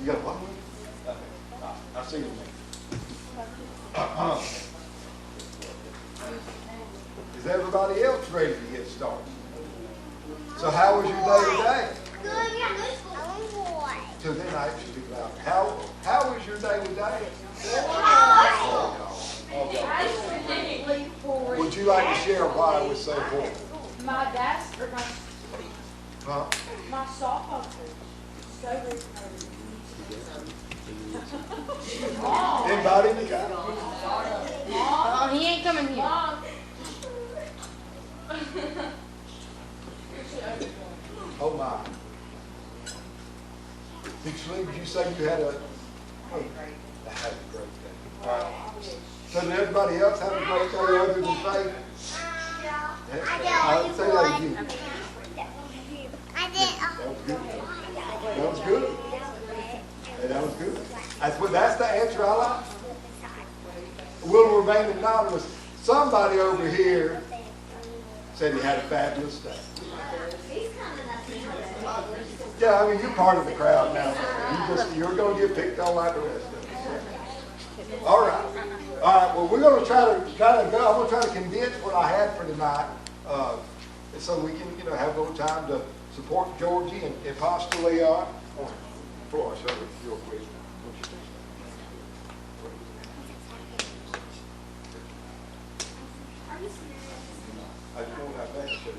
got a what? Okay. I see you. Is everybody else ready to get started? So how was your day today? So then I should be loud. How was your day today? Okay. Would you like to share why it was so important? My dad's or my softball coach. So very Anybody in the car? Mom, he ain't coming here. Mom. Oh my. Did you say you had a I had a great day. All right. So did everybody else have a great day other than Faith? I say that again. I did. That was good. That was good. That's the answer I like. Will remain anonymous. Somebody over here said he had a fabulous day. Yeah, I mean, you're part of the crowd now. You're going to get picked on like the rest of us. All right. All right. Well, we're going to try to go. I'm going to try to condense what I had for tonight, so we can, have a little time to support Georgie and Pastor Leon. Before I show you real quick. I just want that back to show you.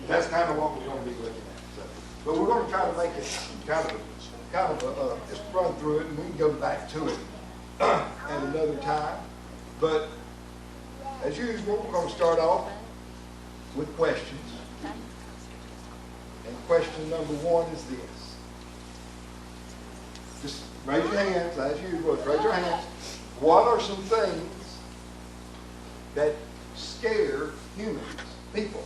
That's kind of what we're going to be looking at. So, but we're going to try to make it kind of just run through it, and we can go back to it at another time. But as usual, we're going to start off with questions. And question number one is this. Just raise your hands, as usual. Raise your hands. What are some things that scare humans, people,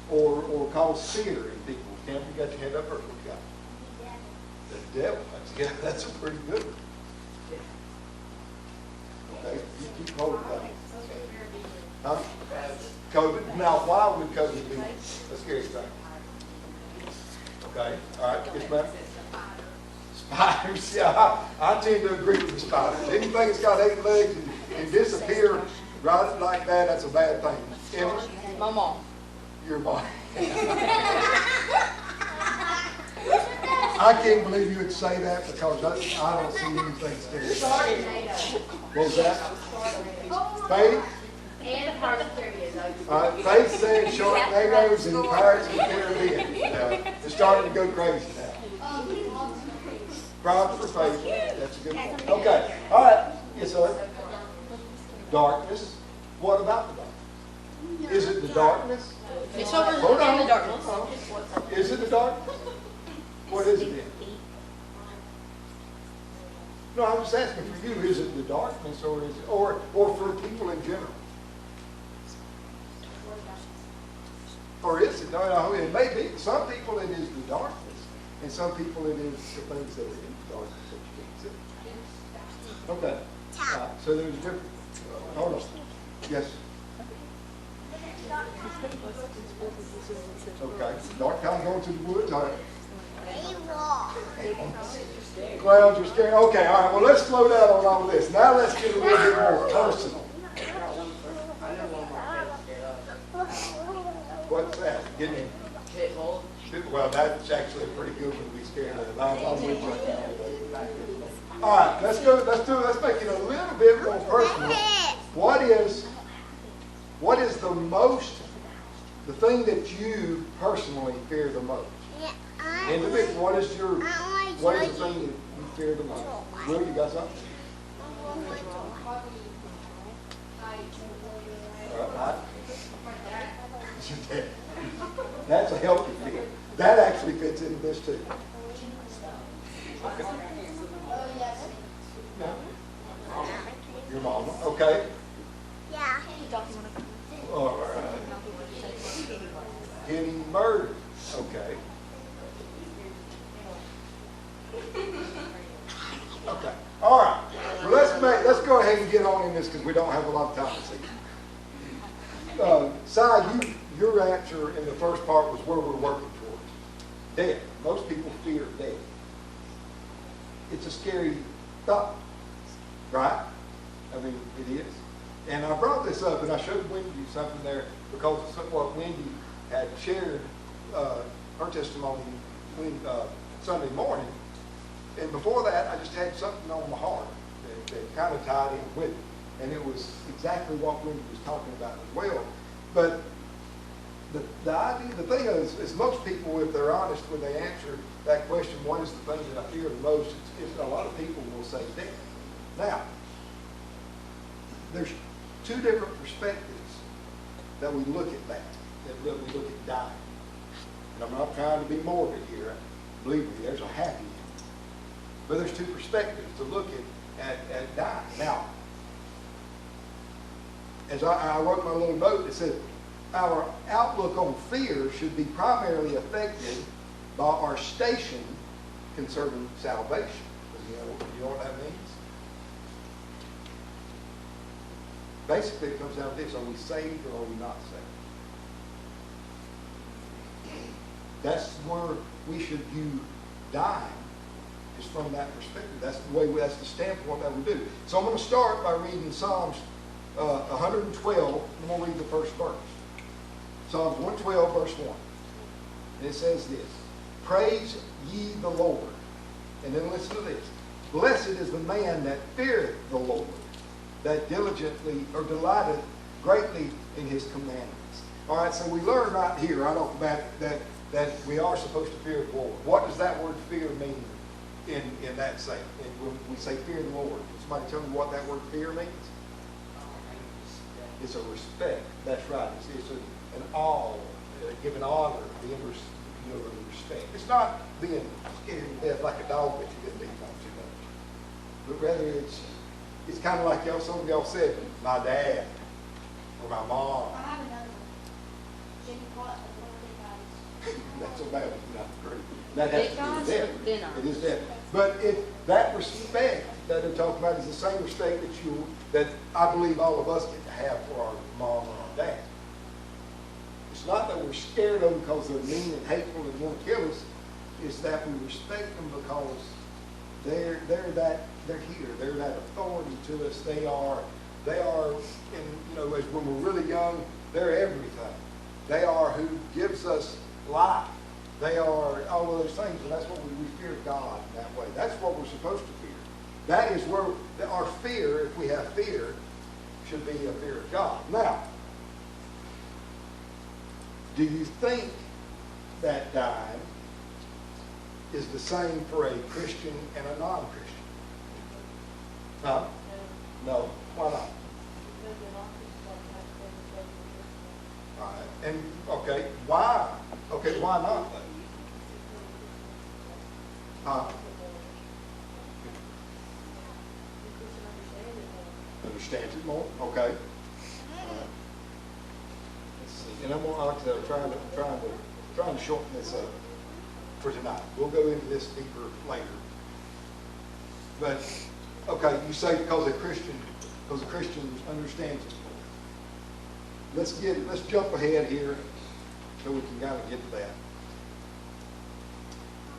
or cause fear in people? Cam, you got your hand up first. What you got? The devil. That's a pretty good one. Okay, you keep holding that. Huh? COVID. Now, why would COVID be a scary thing? Okay. All right. Yes, ma'am. Spiders. Yeah, I tend to agree with the spiders. Anything that's got 8 legs and disappear right like that, that's a bad thing. Emma? My mom. Your mom. I can't believe you would say that because I don't see anything scary. What was that? Faith? And Pirates of the Caribbean. Faith said Sharknadoes and Pirates of the Caribbean. It's starting to go crazy now. Proud for Faith. That's a good one. Okay. All right. Yes, sir. Darkness. What about the darkness? Is it the darkness? It's over in the darkness. Is it the darkness? What is it then? No, I'm just asking for you. Is it the darkness, or is it, or for people in general? Or is it? No, it may be. Some people it is the darkness, and some people it is the things that are in the darkness that you can't see. Okay. So there's different. Hold on. Yes. Okay. Dark time going to the woods. All right. Clouds are scary. Okay. All right. Well, let's slow down on all of this. Now let's get a little bit more personal. What's that? Getting Pitbull. well, that's actually a pretty good one to be scared of. I'm with you. All right, let's make it a little bit more personal. What is the thing that you personally fear the most? Individual, what is the thing that you fear the most? Will, you got something? All right. That's a healthy fear. That actually fits into this too. Okay. Your mama. Okay. Yeah. All right. Getting murdered. Okay. Okay. All right. Well, let's go ahead and get on in this because we don't have a lot of time this evening. Si, your answer in the first part was where we're working towards. Death. Most people fear death. it's a scary thought, right? I mean, it is. And I brought this up, and I showed Wendy something there because of what Wendy had shared her testimony Sunday morning. And before that, I just had something on my heart that kind of tied in with it. And it was exactly what Wendy was talking about as well. But the idea, the thing is most people, if they're honest when they answer that question, what is the thing that I fear the most, it's a lot of people will say death. Now, there's two different perspectives that we look at that we look at dying. And I'm not trying to be morbid here. Believe me, there's a happy ending. But there's two perspectives to look at dying. Now, as I wrote my little note, it said, our outlook on fear should be primarily affected by our station concerning salvation. You know what that means? Basically, it comes down to this: are we saved or are we not saved? That's where we should view dying, is from that perspective. That's the way. That's the standpoint that we do. So I'm going to start by reading Psalms 112. I'm going to read the first verse. Psalms 112, verse 1. And it says this: Praise ye the Lord. And then listen to this: Blessed is the man that feareth the Lord, that diligently or delighteth greatly in his commandments. All right, so we learn right here, right off the bat, that we are supposed to fear the Lord. What does that word fear mean in that saying? When we say fear the Lord, can somebody tell me what that word fear means? It's a respect. That's right. It's an awe, giving honor, being respect. It's not being scared to death like a dog that you didn't beat on too much, but rather it's kind of like some of y'all said, my dad or my mom. I have another one. That's a bad one, not great. That has Big to eyes do or with thin death. eyes? It is death. But that respect that they're talking about is the same respect that I believe all of us get to have for our mom or our dad. It's not that we're scared of them because they're mean and hateful and want to kill us. It's that we respect them because they're here. They're that authority to us. They are, and as when we're really young, they're everything. They are who gives us life. They are all of those things, and that's what we fear God in that way. That's what we're supposed to fear. That is where our fear, if we have fear, should be a fear of God. Now, do you think that dying is the same for a Christian and a non-Christian? Huh? No. Why not? All right. And, okay, why? Okay, why not? Understands it more? Okay. Let's see. And I'm trying to shorten this up for tonight. We'll go into this deeper later. But okay, you say because a Christian understands it more. Let's jump ahead here so we can kind of get to that.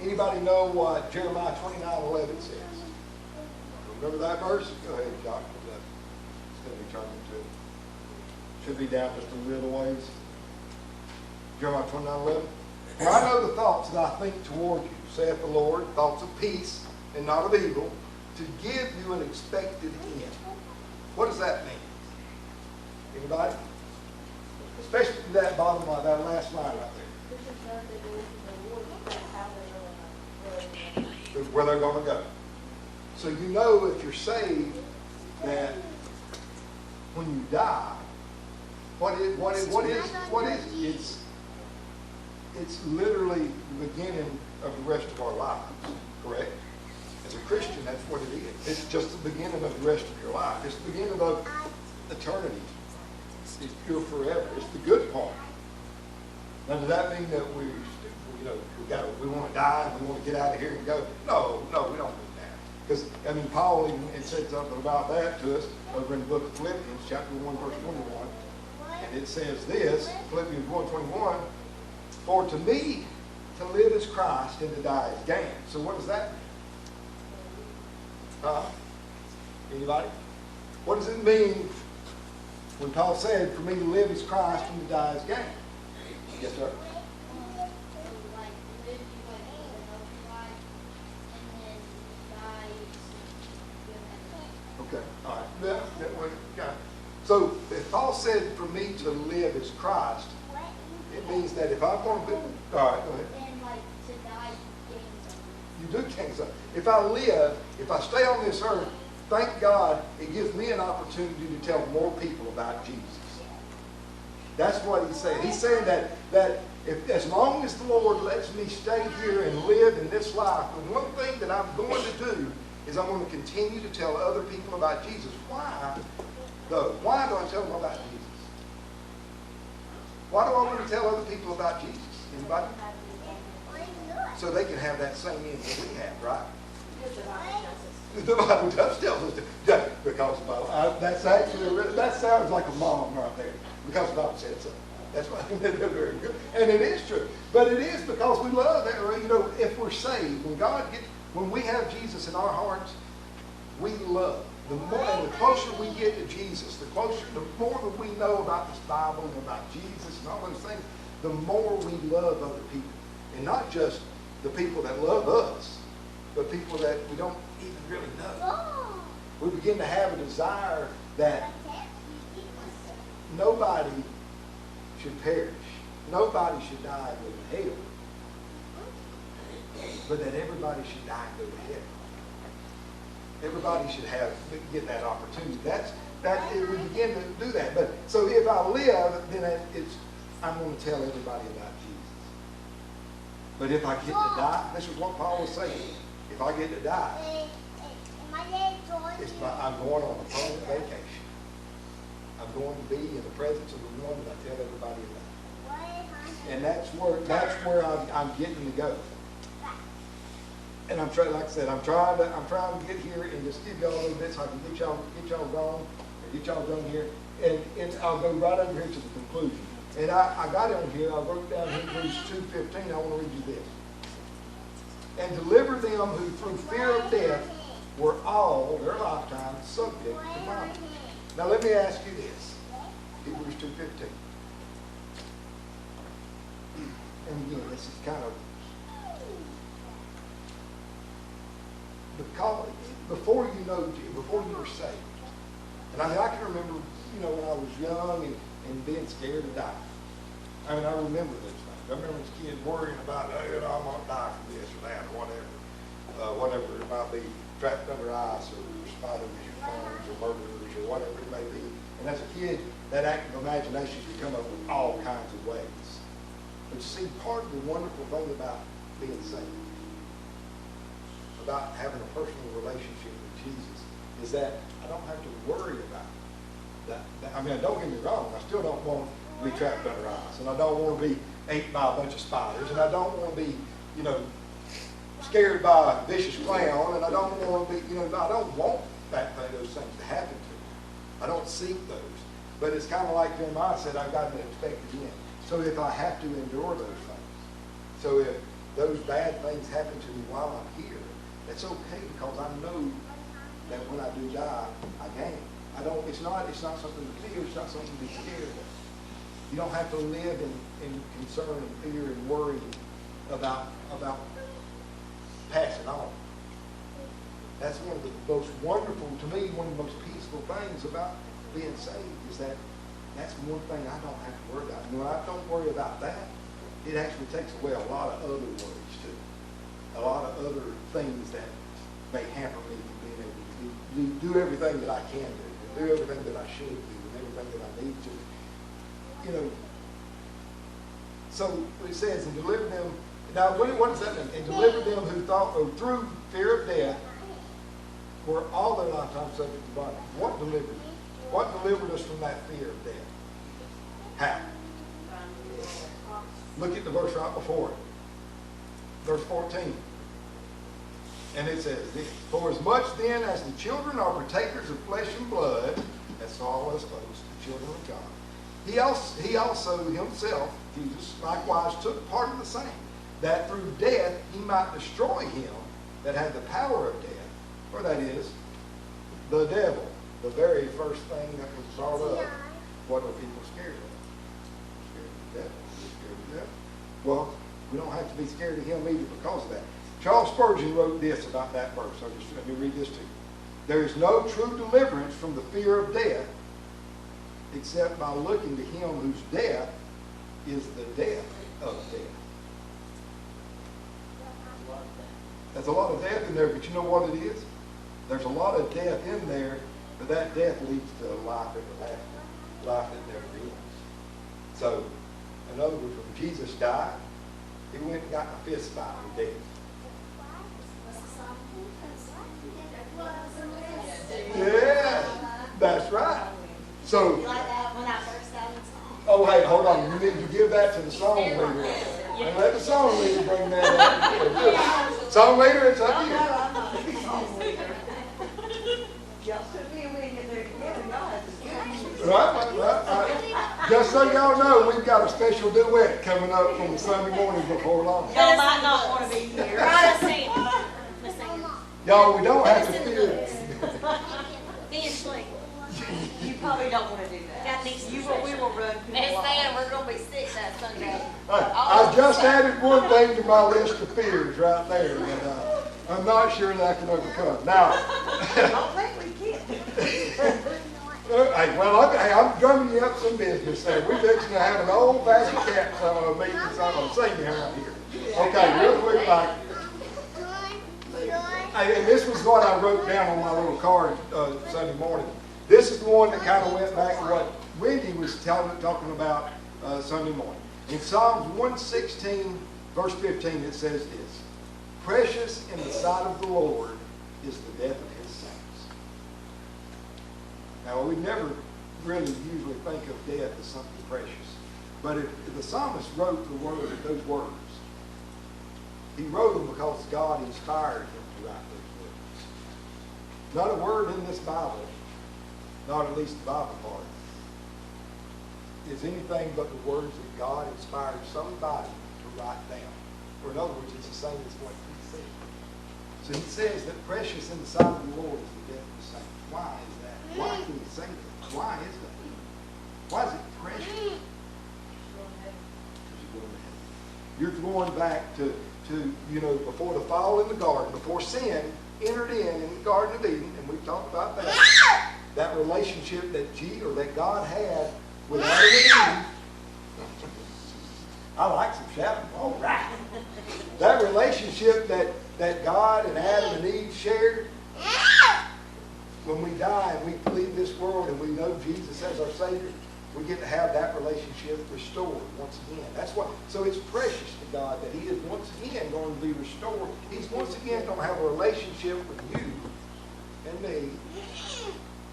Anybody know what Jeremiah 29:11 says? Remember that verse? Go ahead, Josh. It's going to be turning to it. Should be down just a little ways. Jeremiah 29:11. For I know the thoughts that I think toward you, saith the Lord, thoughts of peace and not of evil, to give you an expected end. What does that mean? Anybody? Especially that bottom line, that last line right there. Where they're going to go. So you know if you're saved that when you die, what is it's literally the beginning of the rest of our lives, correct? As a Christian, that's what it is. It's just the beginning of the rest of your life. It's the beginning of eternity. It's pure forever. It's the good part. Now, does that mean that we want to die and we want to get out of here and go? No, we don't mean that. Because Paul even said something about that to us over in the book of Philippians, chapter 1, verse 21. And it says this, Philippians 1:21, for to me to live is Christ and to die is gain. So what does that mean? Huh? Anybody? What does it mean when Paul said, for me to live is Christ and to die is gain? Yes, sir? Okay, all right. Yeah. So if Paul said for me to live is Christ, it means that if I'm going to be, all right, go ahead. And like to die gain something. You do gain something. If I live, if I stay on this earth, thank God it gives me an opportunity to tell more people about Jesus. That's what he's saying. He's saying that if, as long as the Lord lets me stay here and live in this life, the one thing that I'm going to do is I'm going to continue to tell other people about Jesus. Why, though? Why do I tell them about Jesus? Why do I want to tell other people about Jesus? Anybody? So they can have that same end that we have, right? The Bible does tell us that. Because the Bible, that's actually, that sounds like a mom right there. Because the Bible said so. That's why they're very good. And it is true. But it is because we love that. You know, if we're saved, when we have Jesus in our hearts, we love. The closer we get to Jesus, the more that we know about this Bible and about Jesus and all those things, the more we love other people. And not just the people that love us, but people that we don't even really know. We begin to have a desire that nobody should perish. Nobody should die and go to hell. But that everybody should die and go to heaven. Everybody should get that opportunity. We begin to do that. But so if I live, then I'm going to tell everybody about Jesus. But if I get to die, this is what Paul was saying. If I get to die, I'm going on a permanent vacation. I'm going to be in the presence of the one that I tell everybody about. And that's where I'm getting to go. And I'm trying, like I said, I'm trying to get here and just give y'all a little bit so I can get y'all going, or get y'all done here. And I'll go right over here to the conclusion. And I got it on here. I wrote down Hebrews 2:15. I want to read you this. And deliver them who through fear of death were all their lifetime subject to bondage. Now let me ask you this. Hebrews 2:15. And again, this is kind of because before you were saved. And I can remember, when I was young and being scared to die. I remember those things. I remember as a kid worrying about, I'm going to die from this or that or whatever. Whatever it might be, trapped under ice or spiders or thorns or murderers or whatever it may be. And as a kid, that active imagination could come up with all kinds of ways. But you see, part of the wonderful thing about being saved, about having a personal relationship with Jesus, is that I don't have to worry about that. Don't get me wrong, I still don't want to be trapped under ice, and I don't want to be ate by a bunch of spiders, and I don't want to be, scared by a vicious clown, and I don't want to be, I don't want those things to happen to me. I don't seek those. But it's kind of like Jeremiah said, I've got an expected end. So if I have to endure those things, so if those bad things happen to me while I'm here, it's okay because I know that when I do die, I gain. It's not something to fear, it's not something to be scared of. You don't have to live in concern and fear and worry about passing on. That's one of the most wonderful, to me, one of the most peaceful things about being saved is that that's one thing I don't have to worry about. And when I don't worry about that, it actually takes away a lot of other worries too. A lot of other things that may hamper me from being able to do everything that I can do everything that I should do, and everything that I need to. So it says, and deliver them. Now, what does that mean? And deliver them who through fear of death were all their lifetime subject to bondage. What delivered them? What delivered us from that fear of death? How? Look at the verse right before it. Verse 14. And it says this: for as much then as the children are partakers of flesh and blood, that's all us folks, the children of God, he also himself, Jesus, likewise took part of the same, that through death he might destroy him that had the power of death, Or that is, the devil. The very first thing that was brought up. What are people scared of? Scared of the devil. Scared of the devil. Well, we don't have to be scared of him either because of that. Charles Spurgeon wrote this about that verse. So just let me read this to you. There is no true deliverance from the fear of death except by looking to him whose death is the death of death. There's a lot of death in there, but you know what it is? There's a lot of death in there, but that death leads to life everlasting, life that never ends. So, in other words, when Jesus died, he went and got in a fist fight with death. Yeah, that's right. So, oh, hey, hold on. You need to give that to the song leader. And let the song leader bring that up. Song leader, it's up to you. Right. Just so y'all know, we've got a special duet coming up from Sunday morning before long. Y'all might not want to be here. Y'all, we don't have to fear. You probably don't want to do that. We will run people Next off. thing, we're going to be sick that Sunday. I just added one thing to my list of fears right there that I'm not sure that I can overcome. Now, I don't think we can. hey, well, I'm drumming you up some business there. We're fixing to have an old-fashioned cat meeting, so I'm going to sing you out here. Okay, real quick, back. Hey, and this was what I wrote down on my little card Sunday morning. This is the one that kind of went back to what Wendy was talking about Sunday morning. In Psalms 116, verse 15, it says this: precious in the sight of the Lord is the death of his saints. Now, we never really usually think of death as something precious. But if the psalmist wrote those words, he wrote them because God inspired him to write those words. Not a word in this Bible, not at least the Bible part, is anything but the words that God inspired somebody to write down. Or in other words, it's the same as what he said. So he says that precious in the sight of the Lord is the death of the saints. Why is that? Why can he say that? Why is that? Why is it precious? You're going back to before the fall in the garden, before sin entered in the Garden of Eden, and we've talked about that. That relationship that God had with Adam and Eve. I like some shouting. All right. That relationship that God and Adam and Eve shared. When we die and we leave this world and we know Jesus as our Savior, we get to have that relationship restored once again. So it's precious to God that he is once again going to be restored. He's once again going to have a relationship with you and me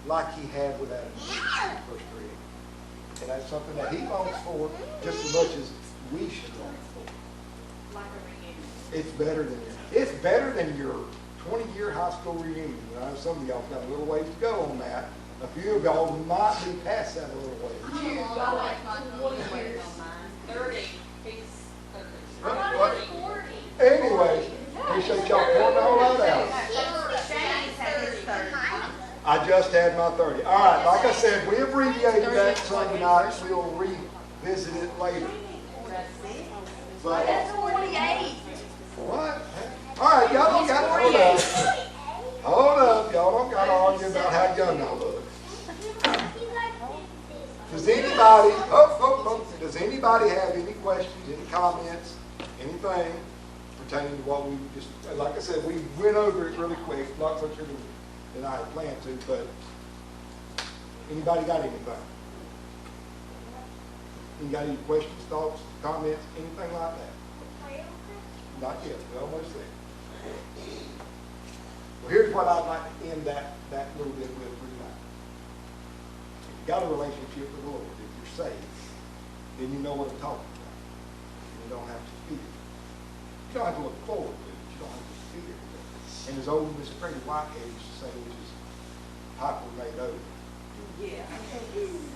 like he had with Adam when he first created. And that's something that he longs for just as much as we should long for. It's better than your 20-year high school reunion. I know some of y'all got a little ways to go on that. A few of y'all might be past that a little ways. Anyway, appreciate y'all pouring all that out. I just had my 30. All right, like I said, we abbreviated that Sunday night. We'll revisit it later. But, That's 48. what? All right, y'all don't got to hold up. Hold up. Y'all don't got to argue about how young I look. Does anybody have any questions, any comments, anything pertaining to what we just, like I said, we went over it really quick, not quicker than I had planned to, but anybody got anything? You got any questions, thoughts, comments, anything like that? Not yet. We're almost there. Well, here's what I'd like to end that little bit with tonight. If you've got a relationship with the Lord, if you're saved, then you know what I'm talking about. You don't have to fear. You don't have to look forward to it. You don't have to fear it. And as old Miss Freddie Whitehead used to say, which is hyper made over. Yeah.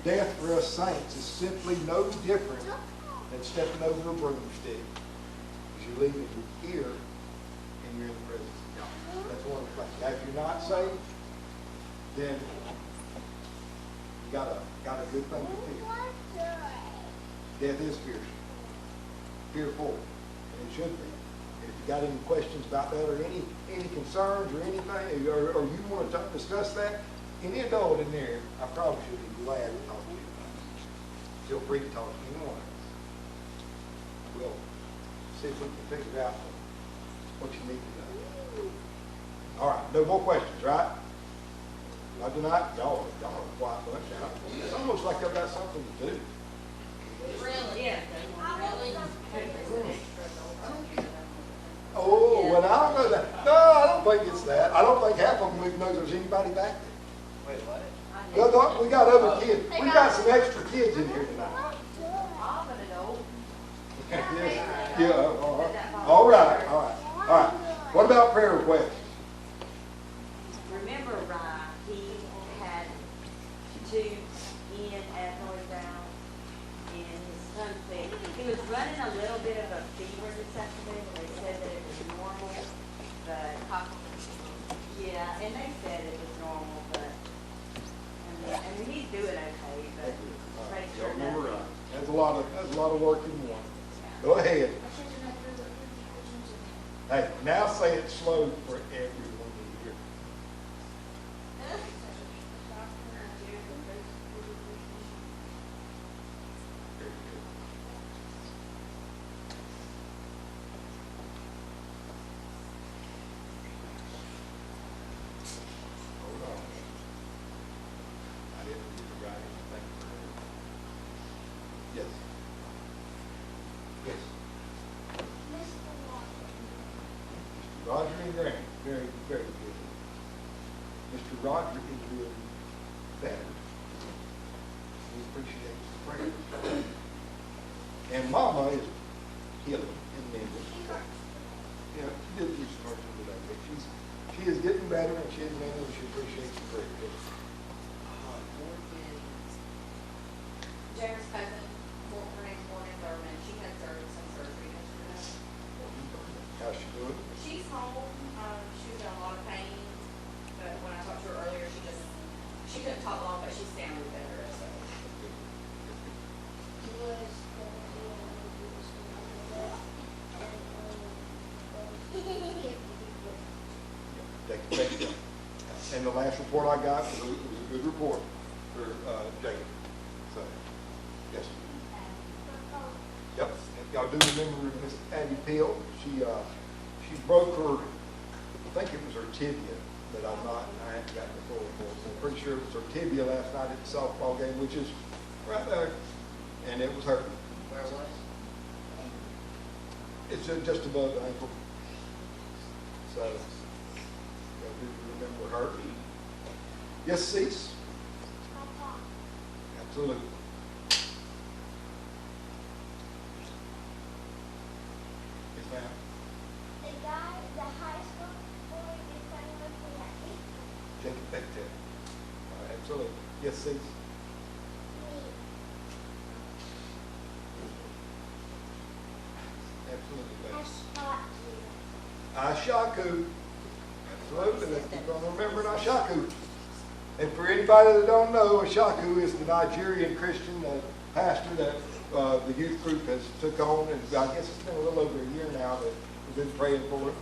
Death for us saints is simply no different than stepping over a broomstick. As you leave it here and you're in the presence of God. That's one of the things. Now, if you're not saved, then you got a good thing to fear. Death is fearsome. Fearful. And it should be. And if you got any questions about that or any concerns or anything, or you want to discuss that, any adult in there, I probably should be glad to talk to you about it. Feel free to talk to anyone. We'll see if we can figure out what you need to know. All right, no more questions, right? Not tonight? Y'all are a quiet bunch out. It's almost like I've got something to do. Really? Yeah. Really? Oh, well, I don't know that. No, I don't think it's that. I don't think half of them even know there's anybody back there. Wait, what? We got other kids. We got some extra kids in here tonight. I'm an adult. Yes. Yeah, all right. All right. What about prayer requests? Remember, Ryan, he had 2 in at North Brown, and his son said he was running a little bit of a fever this afternoon. They said that it was normal, but yeah, and they said it was normal, but I mean he's doing okay, but make sure You're nothing. right. That's a lot of work in one. Go ahead. Hey, now say it slow for everyone to hear. Very good. Hold on. I didn't get to write anything for her. Yes. Yes. Roger and Grant, very, very good. Mr. Roger is doing better. We appreciate his prayers. And Mama is healing and mending. Yeah, she did do some work today, but she is getting better and she is mending and she appreciates the prayers. Jared's cousin, her name's Morgan Thurman, she had some surgery yesterday. How's she doing? She's home, she was in a lot of pain, but when I talked to her earlier, she couldn't talk long, but she sounded better, so. Take it. And the last report I got was a good report for Jacob. So, yes. Yep. Y'all do remember Miss Abby Peel? She broke her, I think it was her tibia, but I haven't gotten the full report. So I'm pretty sure it was her tibia last night at the softball game, which is right there, and it was hurting. Where was? It's just above the ankle. So, y'all do remember her? Yes, Cease? Absolutely. Yes, ma'am. The high school boy is coming with me at me. Jacob Beckton. Absolutely. Yes, Cease? Absolutely. Ashaku. Absolutely. Let's keep on remembering Ashaku. And for anybody that don't know, Ashaku is the Nigerian Christian pastor that the youth group has took on. And I guess it's been a little over a year now that we've been praying for it.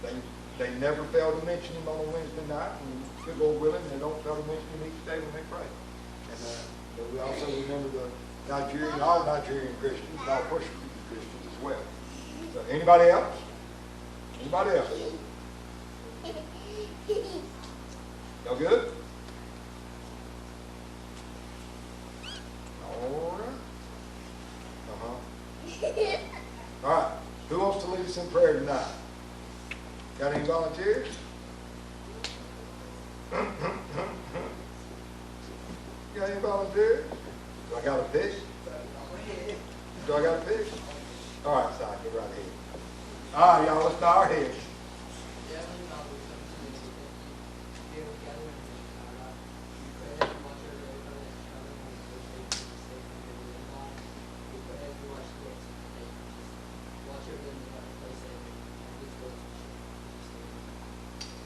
And they never fail to mention him on a Wednesday night. And good Lord willing, they don't fail to mention him each day when they pray. And but we also remember the all Nigerian Christians, and all persecuted Christians as well. So anybody else? Anybody else? Y'all good? All right. All right. Who wants to lead us in prayer tonight? Got any volunteers? Got any volunteers? Do I got a pick? Do I got a pick? All right, Si, get right ahead. All right, y'all, let's bow our heads.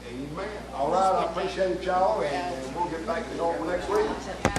Amen. All right, I appreciate y'all, and we'll get back to normal next week.